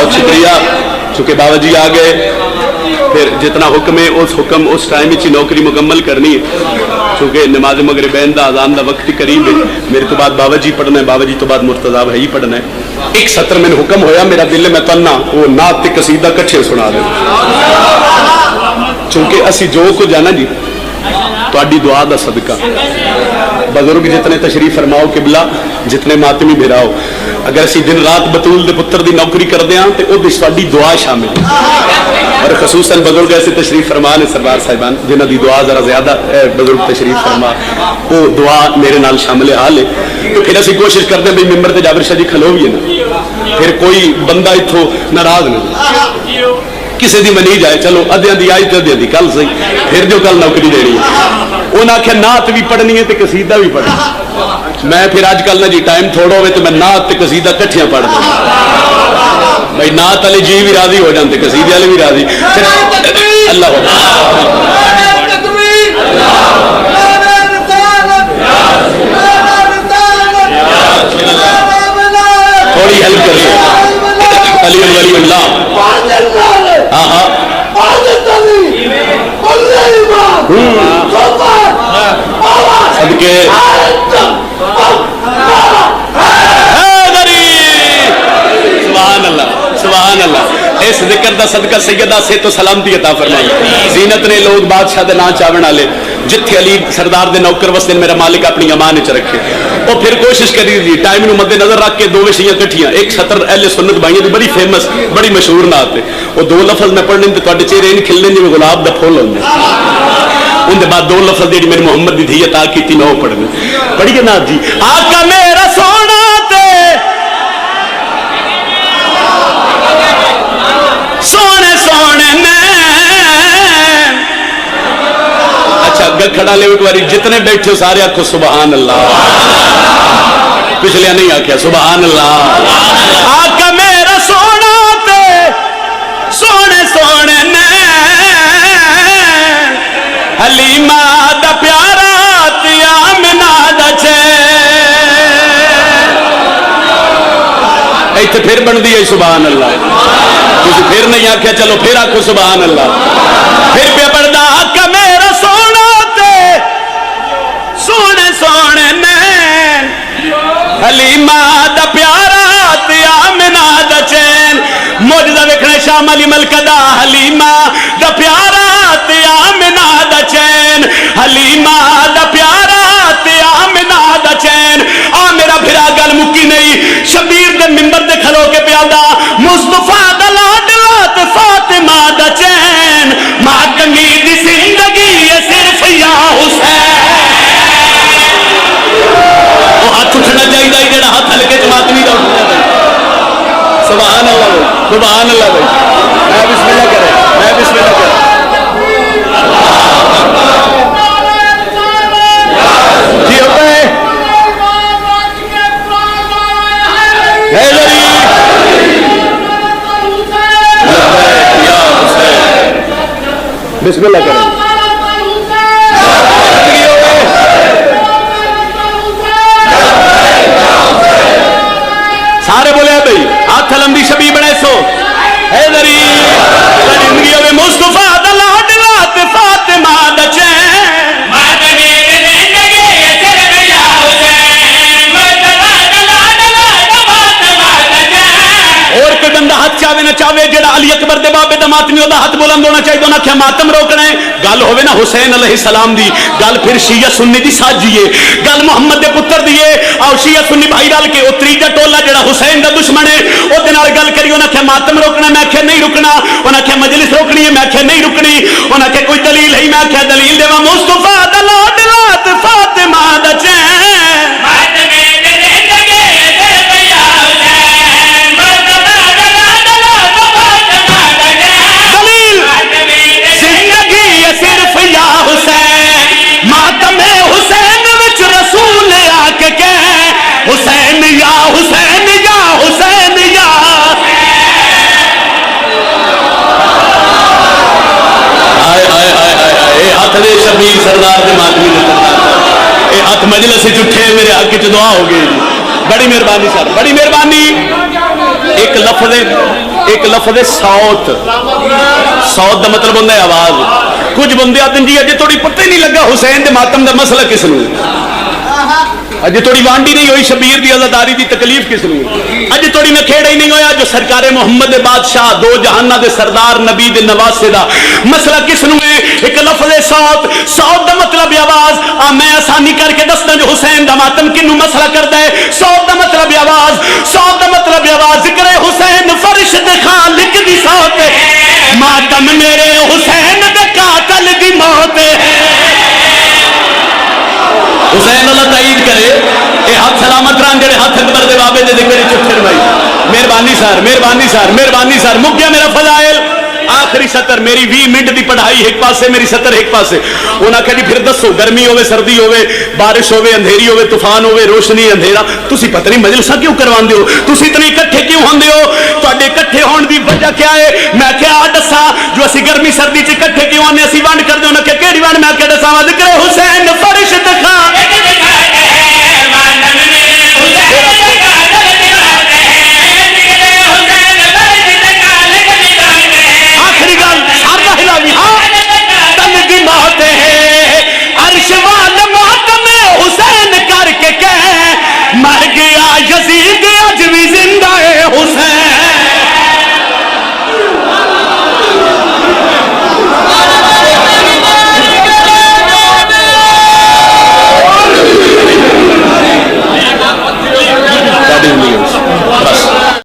बहुत शुक्रिया। चूँकि बाबा जी आ गए, फिर जितना हुक्म है उस हुक्म उस टाइम ही नौकरी मुकम्मल करनी है। चूँकि नमाज मगरिबैन का अजान का वक्त ही करीब है, मेरे तो बाद बाबा जी पढ़ना है, बाबा जी तो बाद मुर्तजा भाई पढ़ना है। एक सत्र मैंने हुक्म होया, मेरा दिल मैं तन्ना वो नात ते कसीदा कट्ठे सुना दे। चूँकि असी जो कुछ है ना जी तुहाडी दुआ दा सदका, बजुर्ग जितने तशरीफ फरमाओ किबला, जितने मातमी भिराओ, अगर असी दिन रात बतूल दे पुत्र दी नौकरी करते हैं तो वो दुआ शामिल है। और खसूसन बजुर्ग ऐसे तशरीफ फरमा ने सरदार साहिबान जिन्हों की दुआ जरा ज्यादा बजुर्ग तशरीफ फरमा, वो दुआ मेरे नाल शामिल हाल है। तो फिर असी कोशिश करते हैं भाई मिंबर ते जाबिर शाह जी खलोवीए ना, फिर कोई बंदा इत्थों नाराज नहीं, किसी की मनी जाए, चलो अद्धियां दी आई तो अद्धियां दी कल सही, फिर जो कल नौकरी देनी है। उन्हें आख्या नात भी पढ़नी है तो कसीदा भी पढ़ना। मैं फिर अजकल ना जी टाइम थोड़ा हो तो मैं नात ते कसीदा कट्ठियां पढ़ दूँ, भाई नात वाले जी भी राजी हो जाते, कसीदे वाले भी राजी। अल्लाह थोड़ी हेल्प कर अली वली अल्लाह। हाँ हाँ सदके सुभान अल्लाह सुभान अल्लाह। इस जिक्र का सदका सैयदा से तो सलामती अता फरमाई। जीनत ने लोग बादशाह के ना चावण वाले जिथे अली सरदार दे नौकर वसते मेरा मालिक अपनी अमान च रखे, और फिर कोशिश करी जी टाइम में मद्देनजर रख के दो विषय कट्ठियां। एक सतर अहले सुन्नत भाइयों की बड़ी फेमस बड़ी मशहूर नात है, वो दो लफज मैं पढ़ने तो तुहाडे चेहरे इन खिलने जिवें गुलाब दा फुल होंदे। उनके बाद दो लफज जी मेरे मुहम्मद की धी अता की नौ पढ़ने पढ़िए नाथ जी। आका मेरा सोना सोने सोने ने अच्छा गखड़ा ले एक बारी जितने बैठे हो सारे आखो सुभान अल्लाह, पिछले नहीं आख्या सुभान अल्लाह। आका मेरा सोना ते सोने सोने ने हलीमा दा प्यारा ते आमिना दा इत्थे फिर बनती है सुभान अल्लाह। फिर नहीं आख्या चलो फिर आखो सुभान अल्लाह। फिर पे पढ़दा आका मेरा सोना ते सोने सोने ने हलीमा दा प्यारा ते आमिना दा चैन। मौजूदा देखना शाम अली मलका दा हलीमा दा प्यारा ते आमिना दा चैन, हलीमा दा प्यारा ते आमिना दा चैन। आ मेरा फिरा गल मुक्की नहीं, शबीर दे मिंबर दे खलो के प्यादा मुस्तफा दा लाडला ते फातिमा दा चैन। मातमी दी जिंदगी है सिर्फ या हुसैन। वो हाथ उठना चाहिए जेड़ा हाथ हल्के च मातमी दा उठना चाहिए। सुभान अल्लाह सुभान अल्लाह भाई। मैं बिस्मिल्लाह करे, मैं बिस्मिल्लाह करे। जी होता है बिस्मिल्लाह करें। सारे बोले भाई हाथ लंबी शबी बने सो हैदरी जिंदगी में मुस्तफा दा लाडला ते फातिमा दा चैन। और कोई बंदा हाथ चावे ना चावे जेड़ा अली अकबर दे बाबे दा मातमी ओदा हाथ बुलंद होना चाहिए। उन्हें आख्या मातम रोकना है, गल होवे ना हुसैन अलैहिस्सलाम दी, गल फिर शिया सुन्नी दी साजिए, गल मुहम्मद दे पुत्र दी है। और शिया सुन्नी भाई रल के ओ त्रीजा टोला जेड़ा हुसैन दा दुश्मन है ओदे नाल गल करी। उन्हें आख्या मातम रोकना, मैं आख्या नहीं रुकना। उन्हें आख्या मजलिस रोकनी है, मैं आख्या नहीं रुकनी। उन्हें आख्या कोई दलील है, मैं आख्या दलील देवा मुस्तफा दा लाडला ते फातिमा दा चैन। हुसैन या हुसैन या हुसैन या हाय हाय हाय हाय हाथ दे शबीर सरदार के मातमी ने हाथ मजलिस उठे मेरे हक च दुआ हो गई। बड़ी मेहरबानी सर, बड़ी मेहरबानी। एक लफ्ज ایک لفظ ہے سوت. سوت دا مطلب ہوتا ہے آواز. کچھ بندے آتے ہیں جی اجے تھوڑی پتہ ہی نہیں لگا حسین دے ماتم دا مسئلہ کس نو, اجے تھوڑی وانڈی نہیں ہوئی شبیر دی عزاداری دی تکلیف کس نو, اجے تھوڑی نکھیڑا ہی نہیں ہویا جو سرکار محمد بادشاہ دو جہانہ دے سردار نبی دے نواسے دا مسئلہ کس نو ہے. ایک لفظ سوت. سوت دا مطلب آواز. میں آسانی کر کے دستا جو حسین دا ماتم کنو مسئلہ کرتا ہے. سوت دا مطلب آواز. سوت دا مطلب آواز. ذکر حسین فرش دے خالق دی سوت. ماتم میرے حسین دے قاتل دی موت. حسین اللہ تائید کرے اے ہاتھ سلامت ران جڑے ہاتھ اکبر دے بابے دے ذکر چٹھر بھائی. مہربانی سر مہربانی سر مہربانی سر. مک گیا میرا فضائل. آخری سطر میری 20 منٹ دی پڑھائی ایک پاسے میری سطر ایک پاسے. انہاں کہا جی پھر دسو گرمی ہوے سردی ہوے بارش ہوے اندھیری ہوے طوفان ہوے روشنی اندھیرا تسی پتہ نہیں مجلساں کیوں کرواندے ہو, تسی اتنے اکٹھے کیوں ہوندے ہو, تواڈے اکٹھے ہون دی وجہ کیا ہے؟ میں کہا دساں جو اسی گرمی سردی چ اکٹھے کیوں آنے اسی ونڈ کردے. انہاں کہ کیڑی ونڈ؟ میں کہا